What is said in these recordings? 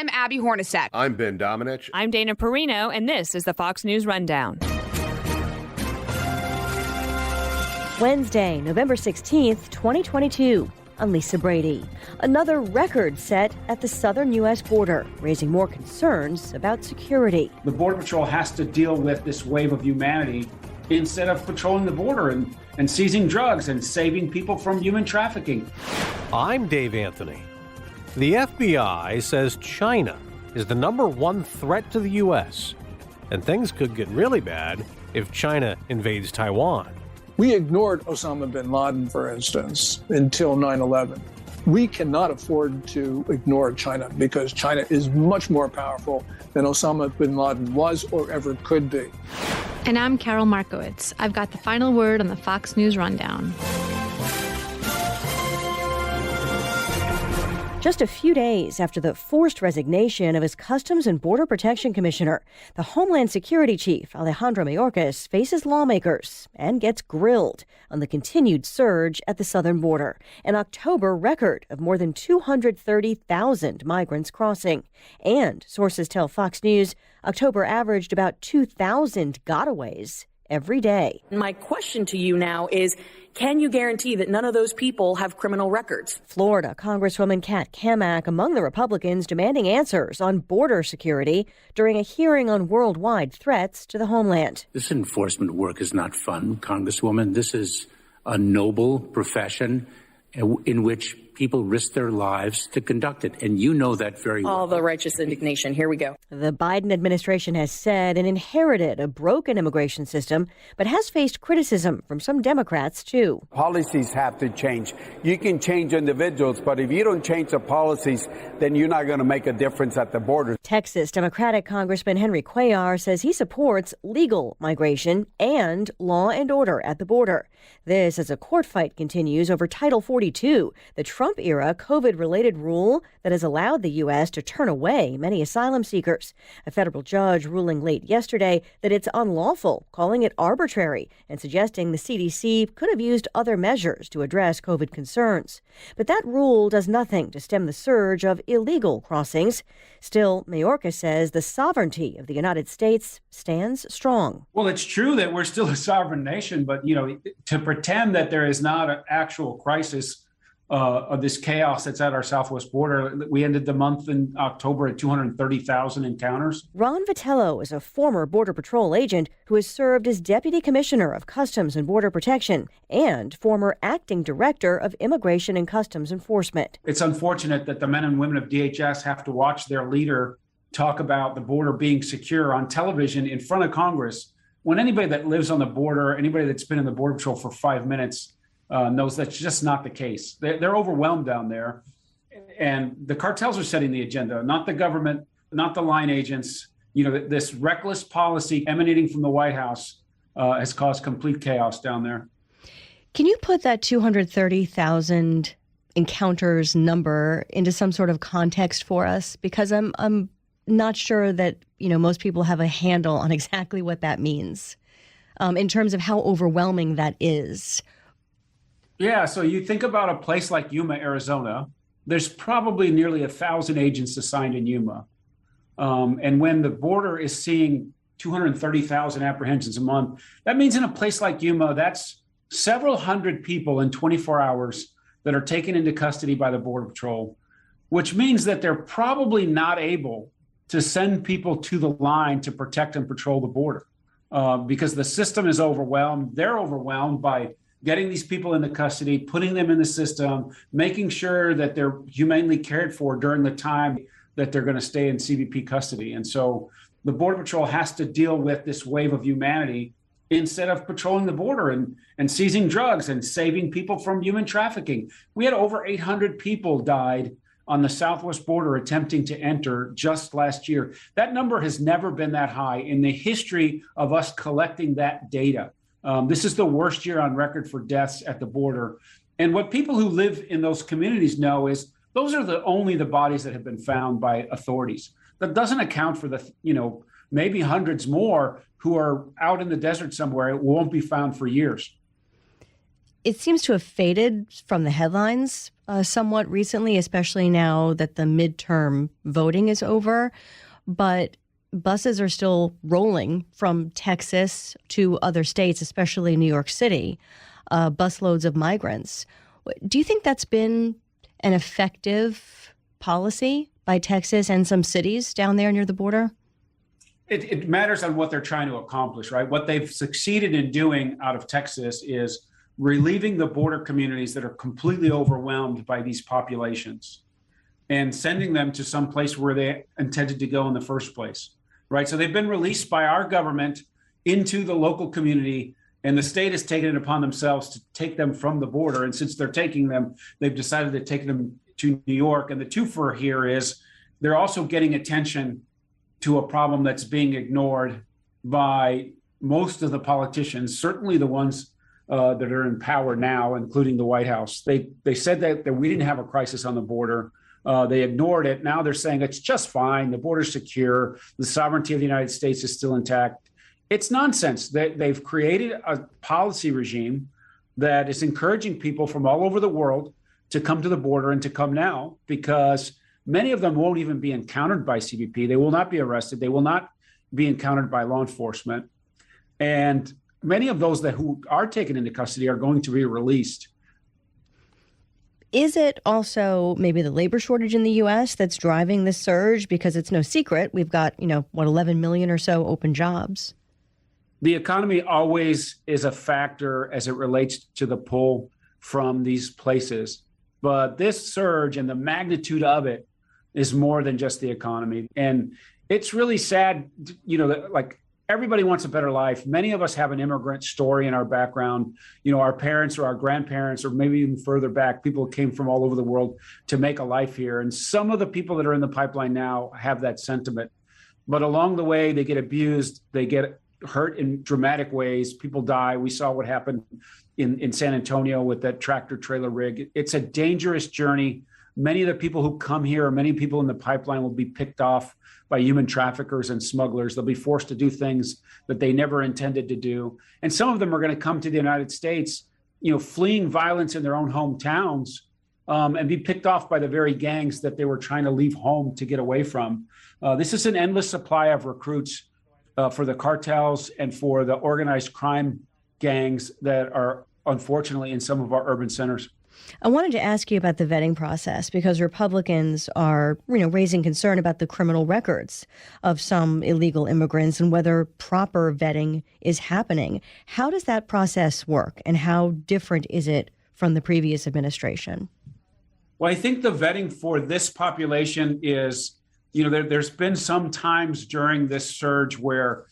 I'm Abby Hornacek. I'm Ben Domenech. I'm Dana Perino, and this is the Fox News Rundown. Wednesday, November 16th, 2022. I'm Lisa Brady. Another record set at the southern U.S. border, raising more concerns about security. The Border Patrol has to deal with this wave of humanity instead of patrolling the border and seizing drugs and saving people from human trafficking. I'm Dave Anthony. The FBI says China is the number one threat to the U.S., and things could get really bad if China invades Taiwan. We ignored Osama bin Laden, for instance, until 9/11. We cannot afford to ignore China because China is much more powerful than Osama bin Laden was or ever could be. And I'm Carol Markowitz. I've got the final word on the Fox News Rundown. Just a few days after the forced resignation of his Customs and Border Protection Commissioner, the Homeland Security Chief, Alejandro Mayorkas, faces lawmakers and gets grilled on the continued surge at the southern border, an October record of more than 230,000 migrants crossing. And sources tell Fox News, October averaged about 2,000 gotaways every day. My question to you now is, can you guarantee that none of those people have criminal records? Florida Congresswoman Kat Cammack among the Republicans demanding answers on border security during a hearing on worldwide threats to the homeland. This enforcement work is not fun, Congresswoman. This is a noble profession in which people risk their lives to conduct it. And you know that very well. All the righteous indignation. Here we go. The Biden administration has said it inherited a broken immigration system, but has faced criticism from some Democrats, too. Policies have to change. You can change individuals, but if you don't change the policies, then you're not going to make a difference at the border. Texas Democratic Congressman Henry Cuellar says he supports legal migration and law and order at the border. This as a court fight continues over Title 42, the Trump-era COVID-related rule that has allowed the U.S. to turn away many asylum seekers. A federal judge ruling late yesterday that it's unlawful, calling it arbitrary, and suggesting the CDC could have used other measures to address COVID concerns. But that rule does nothing to stem the surge of illegal crossings. Still, Mayorkas says the sovereignty of the United States stands strong. Well, it's true that we're still a sovereign nation, but, to pretend that there is not an actual crisis of this chaos that's at our southwest border. We ended the month in October at 230,000 encounters. Ronald Vitiello is a former Border Patrol agent who has served as Deputy Commissioner of Customs and Border Protection and former Acting Director of Immigration and Customs Enforcement. It's unfortunate that the men and women of DHS have to watch their leader talk about the border being secure on television in front of Congress, when anybody that lives on the border, anybody that's been in the Border Patrol for 5 minutes, knows that's just not the case. They're overwhelmed down there. And the cartels are setting the agenda, not the government, not the line agents. This reckless policy emanating from the White House has caused complete chaos down there. Can you put that 230,000 encounters number into some sort of context for us? Because I'm not sure that, most people have a handle on exactly what that means in terms of how overwhelming that is. Yeah, so you think about a place like Yuma, Arizona, there's probably nearly 1,000 agents assigned in Yuma. And when the border is seeing 230,000 apprehensions a month, that means in a place like Yuma, that's several hundred people in 24 hours that are taken into custody by the Border Patrol, which means that they're probably not able to send people to the line to protect and patrol the border because the system is overwhelmed. They're overwhelmed by getting these people into custody, putting them in the system, making sure that they're humanely cared for during the time that they're going to stay in CBP custody. And so the Border Patrol has to deal with this wave of humanity instead of patrolling the border and seizing drugs and saving people from human trafficking. We had over 800 people died on the southwest border attempting to enter just last year. That number has never been that high in the history of us collecting that data. This is the worst year on record for deaths at the border. And what people who live in those communities know is those are only the bodies that have been found by authorities. That doesn't account for the, maybe hundreds more who are out in the desert somewhere. It won't be found for years. It seems to have faded from the headlines somewhat recently, especially now that the midterm voting is over. But buses are still rolling from Texas to other states, especially New York City, busloads of migrants. Do you think that's been an effective policy by Texas and some cities down there near the border? It matters on what they're trying to accomplish, right? What they've succeeded in doing out of Texas is relieving the border communities that are completely overwhelmed by these populations and sending them to some place where they intended to go in the first place, right? So they've been released by our government into the local community, and the state has taken it upon themselves to take them from the border. And since they're taking them, they've decided to take them to New York. And the twofer here is they're also getting attention to a problem that's being ignored by most of the politicians, certainly the ones that are in power now, including the White House. They said that we didn't have a crisis on the border. They ignored it. Now they're saying it's just fine. The border's secure. The sovereignty of the United States is still intact. It's nonsense. They've created a policy regime that is encouraging people from all over the world to come to the border and to come now, because many of them won't even be encountered by CBP. They will not be arrested. They will not be encountered by law enforcement. And many of those who are taken into custody are going to be released. Is it also maybe the labor shortage in the U.S. that's driving this surge? Because it's no secret, we've got, 11 million or so open jobs. The economy always is a factor as it relates to the pull from these places. But this surge and the magnitude of it is more than just the economy. And it's really sad, that everybody wants a better life. Many of us have an immigrant story in our background. Our parents or our grandparents, or maybe even further back, people came from all over the world to make a life here. And some of the people that are in the pipeline now have that sentiment. But along the way, they get abused, they get hurt in dramatic ways. People die. We saw what happened in San Antonio with that tractor trailer rig. It's a dangerous journey. Many of the people who come here, or many people in the pipeline, will be picked off by human traffickers and smugglers. They'll be forced to do things that they never intended to do. And some of them are going to come to the United States, fleeing violence in their own hometowns, and be picked off by the very gangs that they were trying to leave home to get away from. This is an endless supply of recruits for the cartels and for the organized crime gangs that are unfortunately in some of our urban centers. I wanted to ask you about the vetting process, because Republicans are, raising concern about the criminal records of some illegal immigrants and whether proper vetting is happening. How does that process work, and how different is it from the previous administration? Well, I think the vetting for this population is, there's been some times during this surge where,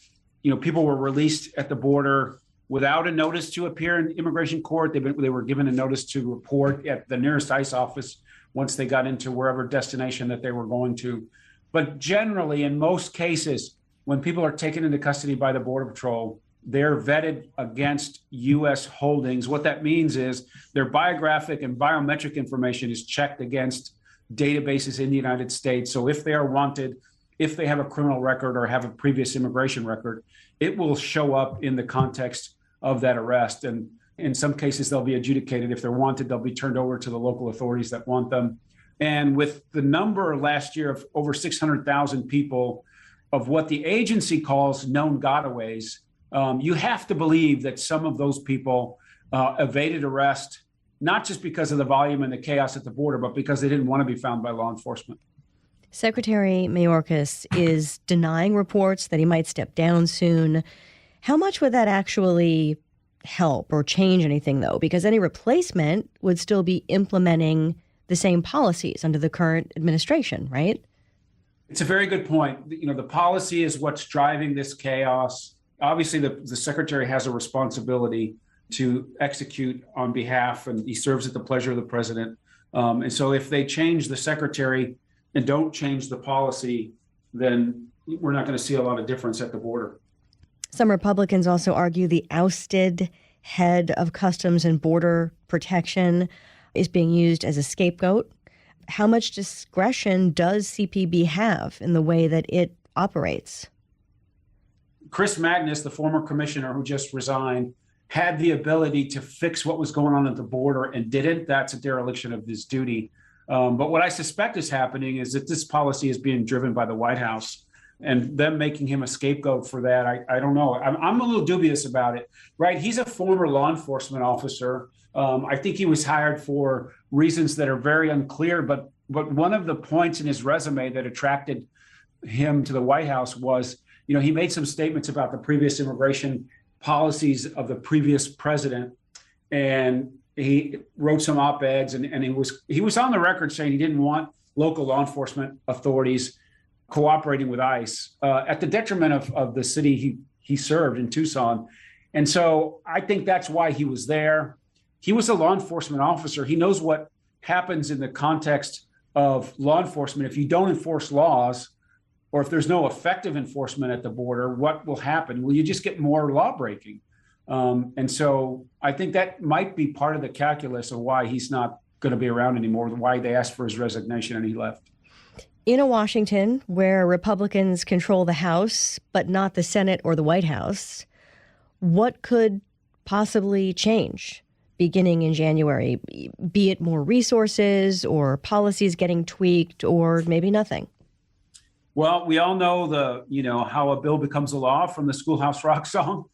people were released at the border without a notice to appear in immigration court. They were given a notice to report at the nearest ICE office once they got into wherever destination that they were going to. But generally, in most cases, when people are taken into custody by the Border Patrol, they're vetted against U.S. holdings. What that means is their biographic and biometric information is checked against databases in the United States. So if they are wanted, if they have a criminal record or have a previous immigration record, it will show up in the context of that arrest. And in some cases, they'll be adjudicated. If they're wanted, they'll be turned over to the local authorities that want them. And with the number last year of over 600,000 people of what the agency calls known gotaways, you have to believe that some of those people evaded arrest, not just because of the volume and the chaos at the border, but because they didn't want to be found by law enforcement. Secretary Mayorkas is denying reports that he might step down soon. How much would that actually help or change anything, though? Because any replacement would still be implementing the same policies under the current administration, right? It's a very good point. The policy is what's driving this chaos. Obviously, the secretary has a responsibility to execute on behalf, and he serves at the pleasure of the president. And so if they change the secretary and don't change the policy, then we're not going to see a lot of difference at the border. Some Republicans also argue the ousted head of Customs and Border Protection is being used as a scapegoat. How much discretion does CPB have in the way that it operates? Chris Magnus, the former commissioner who just resigned, had the ability to fix what was going on at the border and didn't, that's a dereliction of his duty. But what I suspect is happening is that this policy is being driven by the White House, and them making him a scapegoat for that. I don't know. I'm a little dubious about it, right? He's a former law enforcement officer. I think he was hired for reasons that are very unclear, but one of the points in his resume that attracted him to the White House was, he made some statements about the previous immigration policies of the previous president, and he wrote some op-eds, and he was on the record saying he didn't want local law enforcement authorities cooperating with ICE at the detriment of the city he served in Tucson. And so I think that's why he was there. He was a law enforcement officer. He knows what happens in the context of law enforcement. If you don't enforce laws, or if there's no effective enforcement at the border, what will happen? Well, you just get more law breaking. And so I think that might be part of the calculus of why he's not going to be around anymore, why they asked for his resignation and he left. In a Washington where Republicans control the House, but not the Senate or the White House, what could possibly change beginning in January, be it more resources or policies getting tweaked or maybe nothing? Well, we all know how a bill becomes a law from the Schoolhouse Rock song,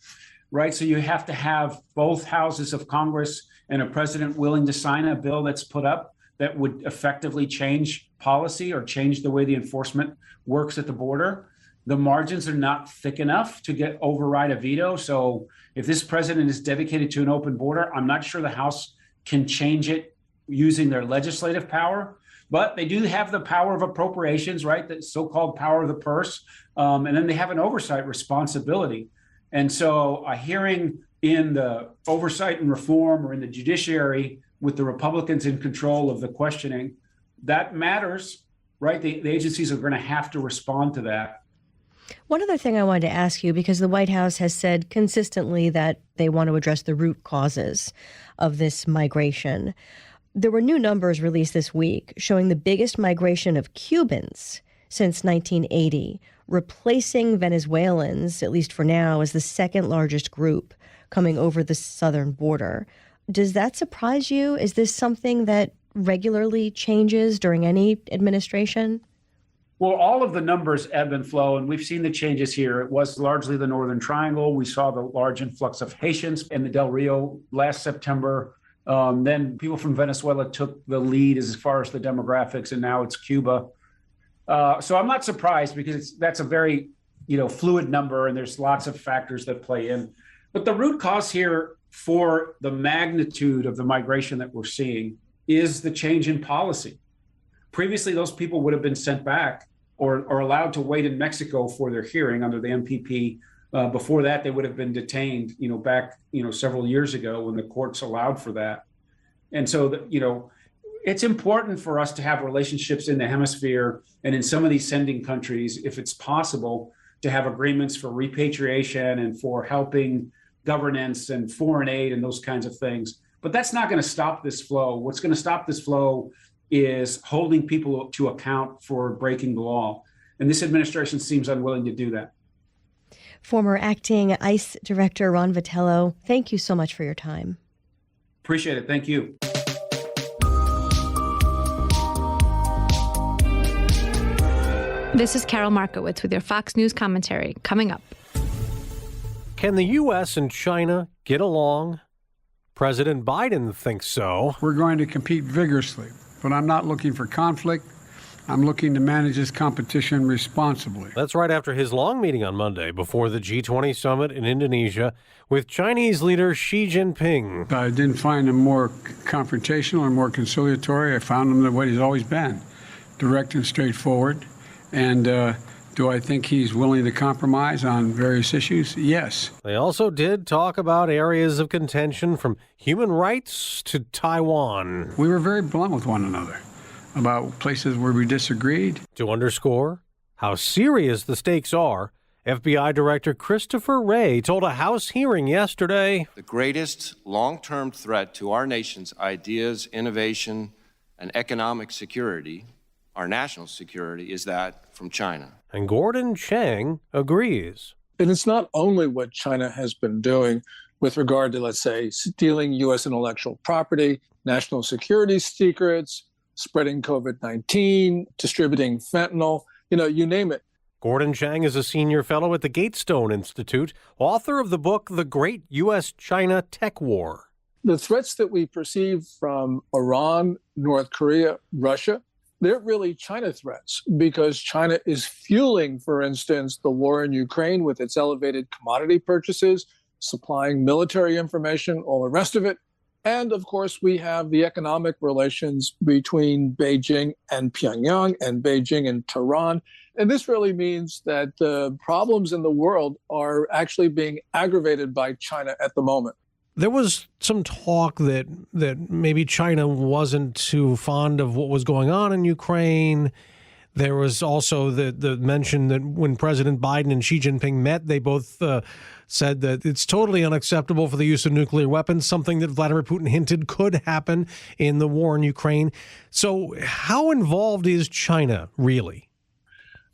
right? So you have to have both houses of Congress and a president willing to sign a bill that's put up that would effectively change policy or change the way the enforcement works at the border. The margins are not thick enough to override a veto. So if this president is dedicated to an open border, I'm not sure the House can change it using their legislative power. But they do have the power of appropriations, right? The so-called power of the purse. And then they have an oversight responsibility. And so a hearing in the oversight and reform or in the judiciary with the Republicans in control of the questioning, that matters, right? The agencies are going to have to respond to that. One other thing I wanted to ask you, because the White House has said consistently that they want to address the root causes of this migration. There were new numbers released this week showing the biggest migration of Cubans since 1980, replacing Venezuelans, at least for now, as the second largest group coming over the southern border. Does that surprise you? Is this something that regularly changes during any administration? Well, all of the numbers ebb and flow, and we've seen the changes here. It was largely the Northern Triangle. We saw the large influx of Haitians in the Del Rio last September. Then people from Venezuela took the lead as far as the demographics, and now it's Cuba. So I'm not surprised because that's a very, fluid number, and there's lots of factors that play in. But the root cause here for the magnitude of the migration that we're seeing is the change in policy. Previously, those people would have been sent back or allowed to wait in Mexico for their hearing under the MPP. Before that, they would have been detained, back, several years ago when the courts allowed for that. And so, it's important for us to have relationships in the hemisphere and in some of these sending countries, if it's possible, to have agreements for repatriation and for helping governance and foreign aid and those kinds of things. But that's not going to stop this flow. What's going to stop this flow is holding people to account for breaking the law. And this administration seems unwilling to do that. Former acting ICE Director Ron Vitiello, thank you so much for your time. Appreciate it. Thank you. This is Carol Markowitz with your Fox News commentary. Coming up. Can the U.S. and China get along? President Biden thinks so. We're going to compete vigorously, but I'm not looking for conflict. I'm looking to manage this competition responsibly. That's right after his long meeting on Monday before the G20 Summit in Indonesia with Chinese leader Xi Jinping. I didn't find him more confrontational or more conciliatory. I found him the way he's always been, direct and straightforward. And do I think he's willing to compromise on various issues? Yes. They also did talk about areas of contention from human rights to Taiwan. We were very blunt with one another about places where we disagreed. To underscore how serious the stakes are, FBI Director Christopher Wray told a House hearing yesterday. The greatest long-term threat to our nation's ideas, innovation, and economic security, our national security, is that from China. And Chang agrees. And it's not only what China has been doing, with regard to, let's say, stealing U.S. intellectual property, national security secrets, spreading COVID-19, distributing fentanyl, you name it. Gordon Chang is a senior fellow at the Gatestone Institute, author of the book The Great U.S.-China Tech War. The threats that we perceive from Iran, North Korea, Russia, they're really China threats because China is fueling, for instance, the war in Ukraine with its elevated commodity purchases, supplying military information, all the rest of it. And of course, we have the economic relations between Beijing and Pyongyang and Beijing and Tehran. And this really means that the problems in the world are actually being aggravated by China at the moment. There was some talk that maybe China wasn't too fond of what was going on in Ukraine. There was also the mention that when President Biden and Xi Jinping met, they both said that it's totally unacceptable for the use of nuclear weapons, something that Vladimir Putin hinted could happen in the war in Ukraine. So how involved is China really?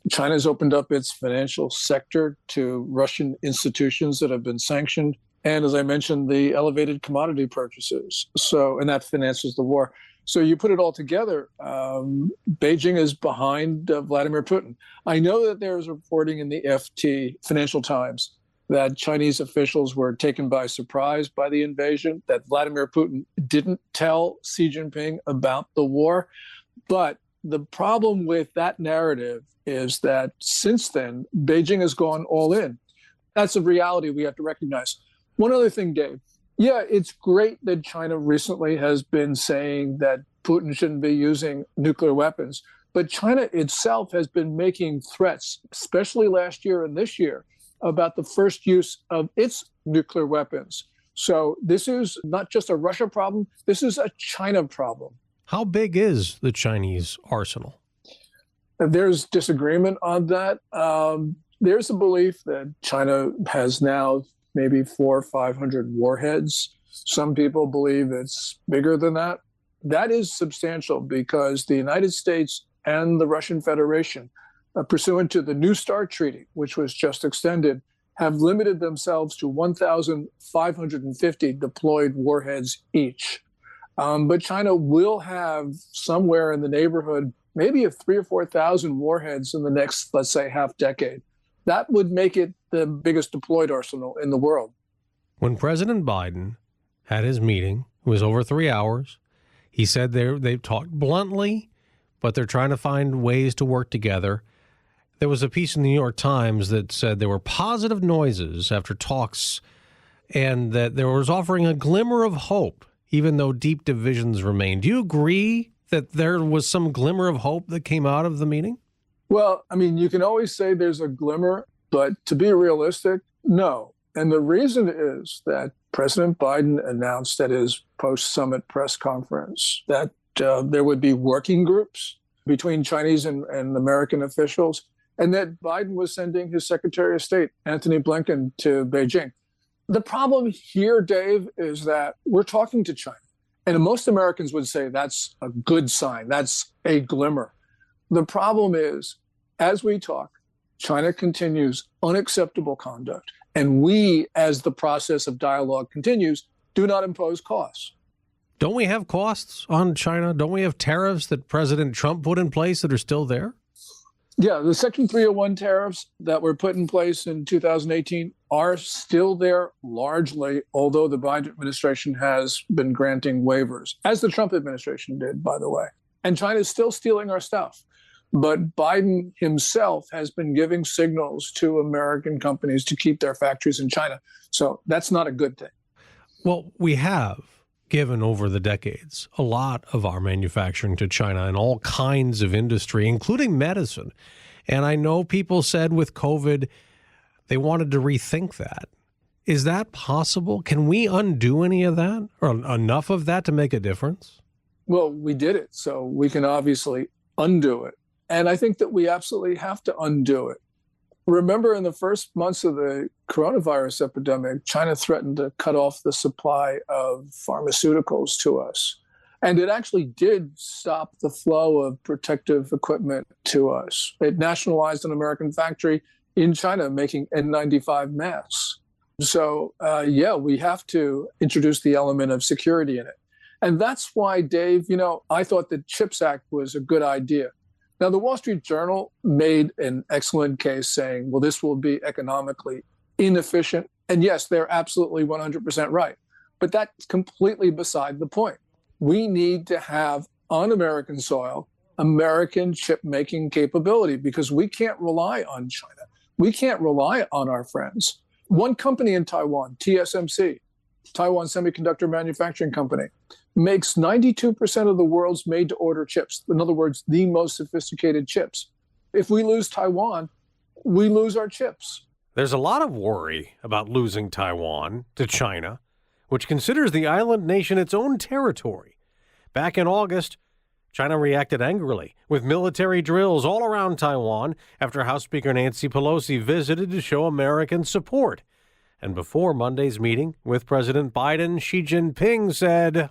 China's opened up its financial sector to Russian institutions that have been sanctioned. And as I mentioned, the elevated commodity purchases. And that finances the war. So you put it all together, Beijing is behind Vladimir Putin. I know that there is reporting in the FT, Financial Times, that Chinese officials were taken by surprise by the invasion, that Vladimir Putin didn't tell Xi Jinping about the war. But the problem with that narrative is that since then, Beijing has gone all in. That's a reality we have to recognize. One other thing, Dave. Yeah, it's great that China recently has been saying that Putin shouldn't be using nuclear weapons. But China itself has been making threats, especially last year and this year, about the first use of its nuclear weapons. So this is not just a Russia problem. This is a China problem. How big is the Chinese arsenal? There's disagreement on that. There's a belief that China has now maybe 400 or 500 warheads. Some people believe it's bigger than that. That is substantial because the United States and the Russian Federation, pursuant to the New START Treaty, which was just extended, have limited themselves to 1,550 deployed warheads each. But China will have somewhere in the neighborhood, maybe of 3,000 or 4,000 warheads in the next, let's say, half decade. That would make it the biggest deployed arsenal in the world. When President Biden had his meeting, it was over 3 hours. He said they've talked bluntly, but they're trying to find ways to work together. There was a piece in the New York Times that said there were positive noises after talks and that there was offering a glimmer of hope, even though deep divisions remained. Do you agree that there was some glimmer of hope that came out of the meeting? Well, I mean, you can always say there's a glimmer, but to be realistic, no. And the reason is that President Biden announced at his post-summit press conference that there would be working groups between Chinese and American officials, and that Biden was sending his Secretary of State, Antony Blinken, to Beijing. The problem here, Dave, is that we're talking to China. And most Americans would say that's a good sign. That's a glimmer. The problem is, as we talk, China continues unacceptable conduct. And we, as the process of dialogue continues, do not impose costs. Don't we have costs on China? Don't we have tariffs that President Trump put in place that are still there? Yeah, the Section 301 tariffs that were put in place in 2018 are still there largely, although the Biden administration has been granting waivers, as the Trump administration did, by the way. And China is still stealing our stuff. But Biden himself has been giving signals to American companies to keep their factories in China. So that's not a good thing. Well, we have given over the decades a lot of our manufacturing to China in all kinds of industry, including medicine. And I know people said with COVID, they wanted to rethink that. Is that possible? Can we undo any of that or enough of that to make a difference? Well, we did it, so we can obviously undo it. And I think that we absolutely have to undo it. Remember, in the first months of the coronavirus epidemic, China threatened to cut off the supply of pharmaceuticals to us. And it actually did stop the flow of protective equipment to us. It nationalized an American factory in China making N95 masks. So, yeah, we have to introduce the element of security in it. And that's why, Dave, I thought the CHIPS Act was a good idea. Now, the Wall Street Journal made an excellent case saying, well, this will be economically inefficient. And yes, they're absolutely 100% right. But that's completely beside the point. We need to have on American soil American chip-making capability because we can't rely on China. We can't rely on our friends. One company in Taiwan, TSMC, Taiwan Semiconductor Manufacturing Company, makes 92% of the world's made-to-order chips. In other words, the most sophisticated chips. If we lose Taiwan, we lose our chips. There's a lot of worry about losing Taiwan to China, which considers the island nation its own territory. Back in August, China reacted angrily with military drills all around Taiwan after House Speaker Nancy Pelosi visited to show American support. And before Monday's meeting with President Biden, Xi Jinping said,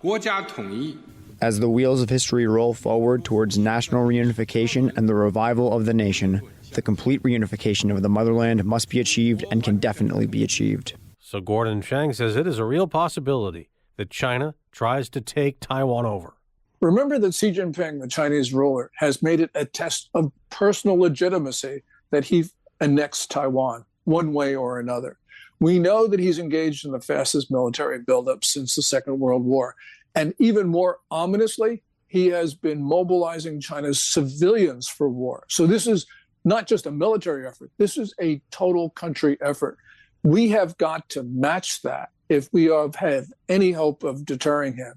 as the wheels of history roll forward towards national reunification and the revival of the nation, the complete reunification of the motherland must be achieved and can definitely be achieved. So Gordon Chang says it is a real possibility that China tries to take Taiwan over. Remember that Xi Jinping, the Chinese ruler, has made it a test of personal legitimacy that he annexed Taiwan one way or another. We know that he's engaged in the fastest military buildup since the Second World War. And even more ominously, he has been mobilizing China's civilians for war. So this is not just a military effort. This is a total country effort. We have got to match that if we have any hope of deterring him.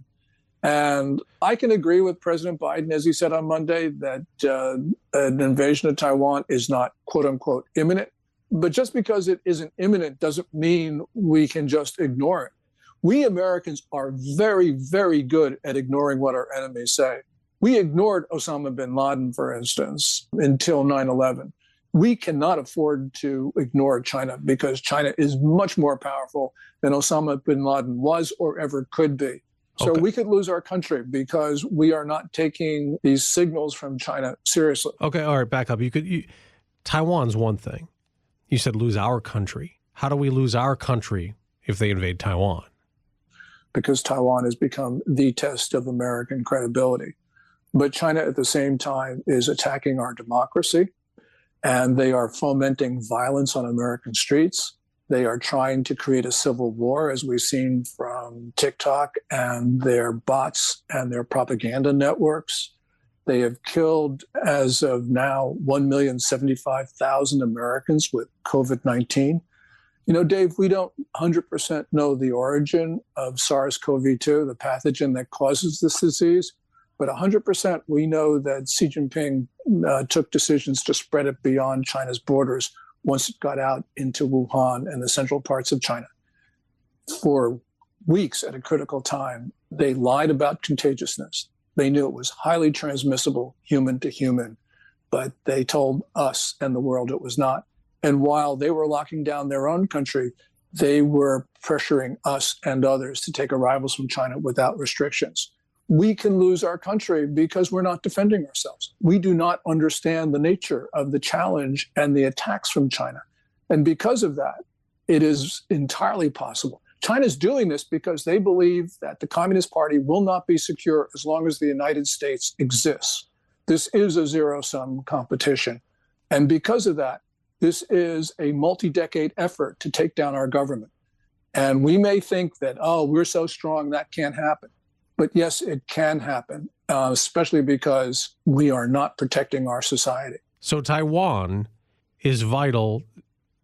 And I can agree with President Biden, as he said on Monday, that an invasion of Taiwan is not, quote unquote, imminent. But just because it isn't imminent doesn't mean we can just ignore it. We Americans are very, very good at ignoring what our enemies say. We ignored Osama bin Laden, for instance, until 9/11. We cannot afford to ignore China because China is much more powerful than Osama bin Laden was or ever could be. So we could lose our country because we are not taking these signals from China seriously. Okay, all right, back up. Taiwan's one thing. You said lose our country. How do we lose our country if they invade Taiwan? Because Taiwan has become the test of American credibility. But China at the same time is attacking our democracy, and they are fomenting violence on American streets. They are trying to create a civil war, as we've seen from TikTok and their bots and their propaganda networks. They have killed, as of now, 1,075,000 Americans with COVID-19. Dave, we don't 100% know the origin of SARS-CoV-2, the pathogen that causes this disease, but 100% we know that Xi Jinping took decisions to spread it beyond China's borders once it got out into Wuhan and the central parts of China. For weeks at a critical time, they lied about contagiousness. They knew it was highly transmissible, human to human, but they told us and the world it was not. And while they were locking down their own country, they were pressuring us and others to take arrivals from China without restrictions. We can lose our country because we're not defending ourselves. We do not understand the nature of the challenge and the attacks from China. And because of that, it is entirely possible. China's doing this because they believe that the Communist Party will not be secure as long as the United States exists. This is a zero-sum competition. And because of that, this is a multi-decade effort to take down our government. And we may think that, we're so strong, that can't happen. But yes, it can happen, especially because we are not protecting our society. So Taiwan is vital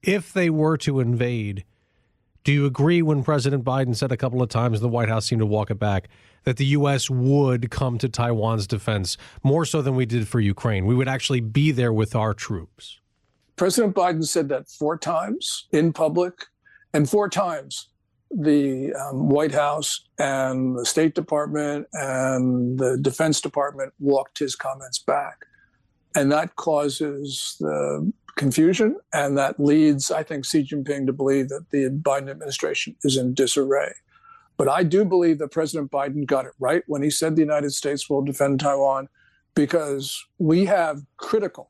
if they were to invade. Do you agree when President Biden said a couple of times, the White House seemed to walk it back, that the U.S. would come to Taiwan's defense more so than we did for Ukraine? We would actually be there with our troops. President Biden said that 4 times in public, and 4 times the White House and the State Department and the Defense Department walked his comments back. And that causes the confusion, and that leads, I think, Xi Jinping to believe that the Biden administration is in disarray. But I do believe that President Biden got it right when he said the United States will defend Taiwan, because we have critical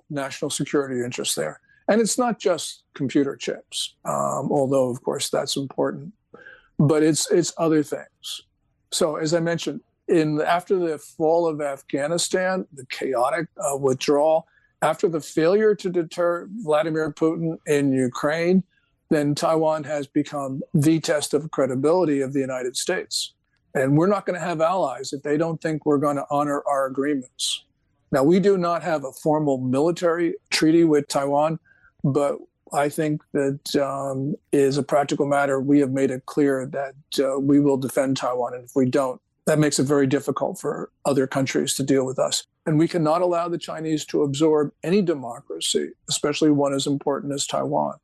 national security interests there. And it's not just computer chips, although, of course, that's important. But it's other things. So, as I mentioned, after the fall of Afghanistan, the chaotic withdrawal, after the failure to deter Vladimir Putin in Ukraine, then Taiwan has become the test of credibility of the United States. And we're not going to have allies if they don't think we're going to honor our agreements. Now, we do not have a formal military treaty with Taiwan, but I think that is a practical matter. We have made it clear that we will defend Taiwan. And if we don't, that makes it very difficult for other countries to deal with us. And we cannot allow the Chinese to absorb any democracy, especially one as important as Taiwan.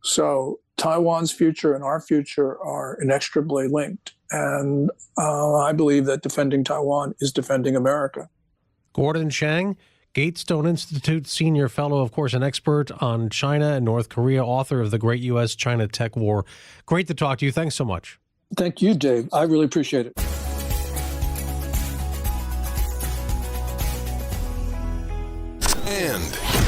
So Taiwan's future and our future are inextricably linked. And I believe that defending Taiwan is defending America. Gordon Chang, Gatestone Institute Senior Fellow, of course, an expert on China and North Korea, author of The Great U.S.-China Tech War. Great to talk to you. Thanks so much. Thank you, Dave. I really appreciate it. And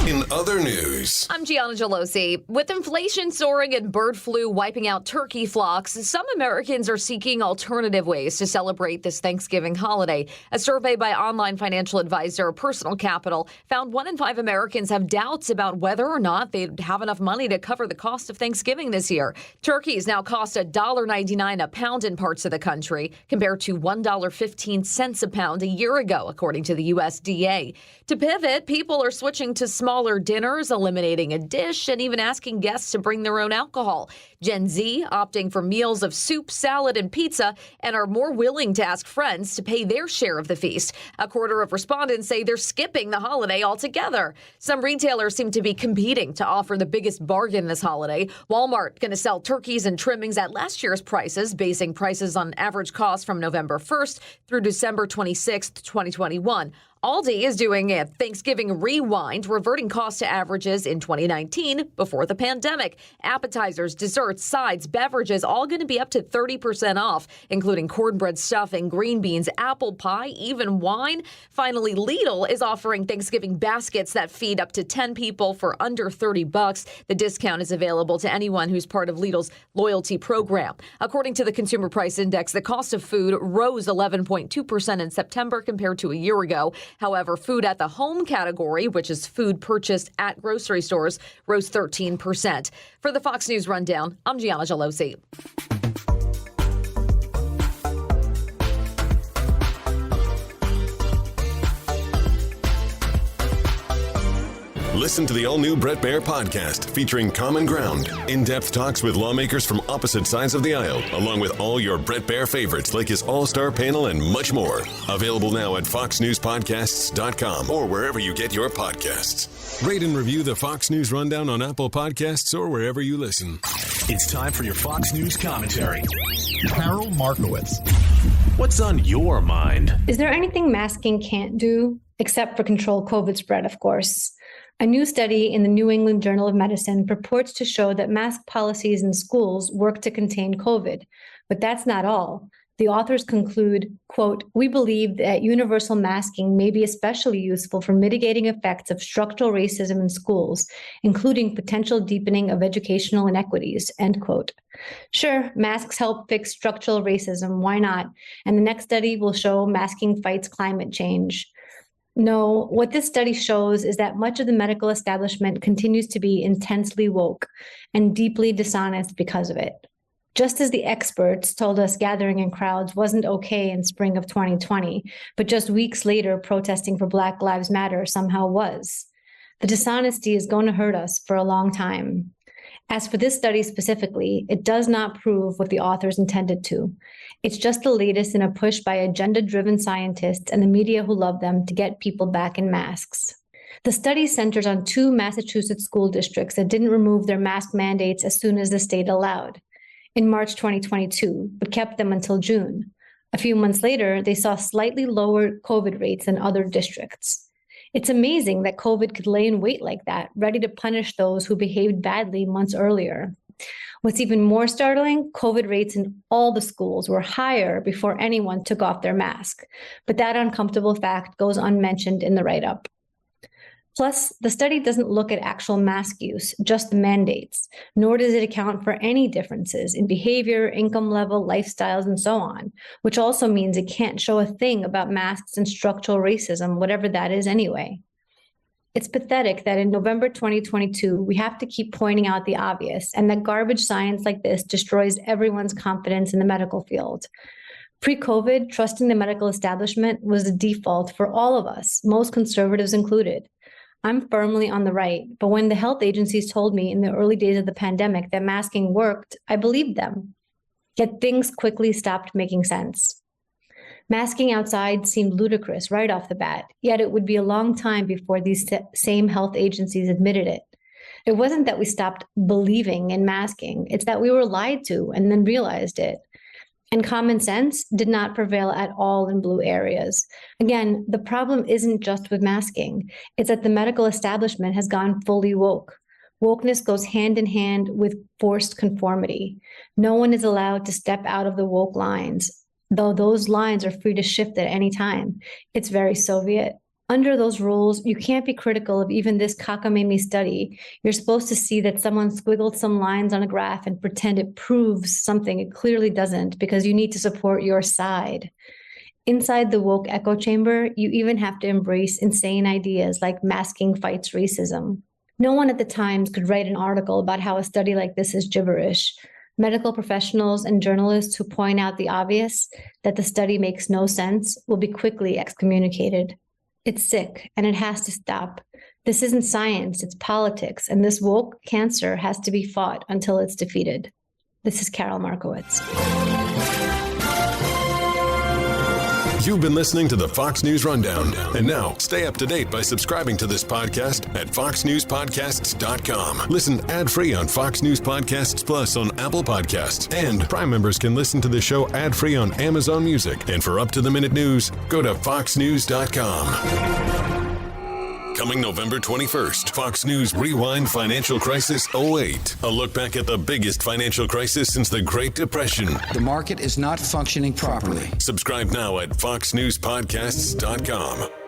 in other news, I'm Gianna Gelosi. With inflation soaring and bird flu wiping out turkey flocks, some Americans are seeking alternative ways to celebrate this Thanksgiving holiday. A survey by online financial advisor Personal Capital found 1 in 5 Americans have doubts about whether or not they'd have enough money to cover the cost of Thanksgiving this year. Turkeys now cost $1.99 a pound in parts of the country, compared to $1.15 a pound a year ago, according to the USDA. To pivot, people are switching to smaller dinners, eliminating a dish, and even asking guests to bring their own alcohol. Gen Z opting for meals of soup, salad, and pizza, and are more willing to ask friends to pay their share of the feast. A quarter of respondents say they're skipping the holiday altogether. Some retailers seem to be competing to offer the biggest bargain this holiday. Walmart going to sell turkeys and trimmings at last year's prices, basing prices on average costs from November 1st through December 26th, 2021. Aldi is doing a Thanksgiving rewind, reverting costs to averages in 2019 before the pandemic. Appetizers, desserts, sides, beverages, all going to be up to 30% off, including cornbread stuffing, green beans, apple pie, even wine. Finally, Lidl is offering Thanksgiving baskets that feed up to 10 people for under $30. The discount is available to anyone who's part of Lidl's loyalty program. According to the Consumer Price Index, the cost of food rose 11.2% in September compared to a year ago. However, food at the home category, which is food purchased at grocery stores, rose 13%. For the Fox News Rundown, I'm Gianna Gelosi. listen to the all-new Bret Baier podcast featuring Common Ground, in-depth talks with lawmakers from opposite sides of the aisle, along with all your Bret Baier favorites like his all-star panel and much more. Available now at foxnewspodcasts.com or wherever you get your podcasts. Rate and review the Fox News Rundown on Apple Podcasts or wherever you listen. It's time for your Fox News commentary. Carol Markowitz. What's on your mind? Is there anything masking can't do, except for control COVID spread, of course? A new study in the New England Journal of Medicine purports to show that mask policies in schools work to contain COVID. But that's not all. The authors conclude, quote, "We believe that universal masking may be especially useful for mitigating effects of structural racism in schools, including potential deepening of educational inequities," end quote. Sure, masks help fix structural racism. Why not? And the next study will show masking fights climate change. No, what this study shows is that much of the medical establishment continues to be intensely woke and deeply dishonest because of it. Just as the experts told us gathering in crowds wasn't okay in spring of 2020, but just weeks later protesting for Black Lives Matter somehow was. The dishonesty is going to hurt us for a long time. As for this study specifically, it does not prove what the authors intended to. It's just the latest in a push by agenda-driven scientists and the media who love them to get people back in masks. The study centers on 2 Massachusetts school districts that didn't remove their mask mandates as soon as the state allowed, in March 2022, but kept them until June. A few months later, they saw slightly lower COVID rates than other districts. It's amazing that COVID could lay in wait like that, ready to punish those who behaved badly months earlier. What's even more startling, COVID rates in all the schools were higher before anyone took off their mask. But that uncomfortable fact goes unmentioned in the write-up. Plus, the study doesn't look at actual mask use, just the mandates, nor does it account for any differences in behavior, income level, lifestyles, and so on, which also means it can't show a thing about masks and structural racism, whatever that is anyway. It's pathetic that in November 2022, we have to keep pointing out the obvious, and that garbage science like this destroys everyone's confidence in the medical field. Pre-COVID, trusting the medical establishment was the default for all of us, most conservatives included. I'm firmly on the right, but when the health agencies told me in the early days of the pandemic that masking worked, I believed them. Yet things quickly stopped making sense. Masking outside seemed ludicrous right off the bat, yet it would be a long time before these same health agencies admitted it. It wasn't that we stopped believing in masking, it's that we were lied to and then realized it. And common sense did not prevail at all in blue areas. Again, the problem isn't just with masking. It's that the medical establishment has gone fully woke. Wokeness goes hand in hand with forced conformity. No one is allowed to step out of the woke lines, though those lines are free to shift at any time. It's very Soviet. Under those rules, you can't be critical of even this cockamamie study. You're supposed to see that someone squiggled some lines on a graph and pretend it proves something it clearly doesn't, because you need to support your side. Inside the woke echo chamber, you even have to embrace insane ideas like masking fights racism. No one at the Times could write an article about how a study like this is gibberish. Medical professionals and journalists who point out the obvious, that the study makes no sense, will be quickly excommunicated. It's sick, and it has to stop. This isn't science, it's politics, and this woke cancer has to be fought until it's defeated. This is Carol Markowitz. You've been listening to the Fox News Rundown. And now, stay up to date by subscribing to this podcast at foxnewspodcasts.com. Listen ad-free on Fox News Podcasts Plus on Apple Podcasts. And Prime members can listen to the show ad-free on Amazon Music. And for up-to-the-minute news, go to foxnews.com. Coming November 21st, Fox News Rewind Financial Crisis 08. A look back at the biggest financial crisis since the Great Depression. The market is not functioning properly. Subscribe now at foxnewspodcasts.com.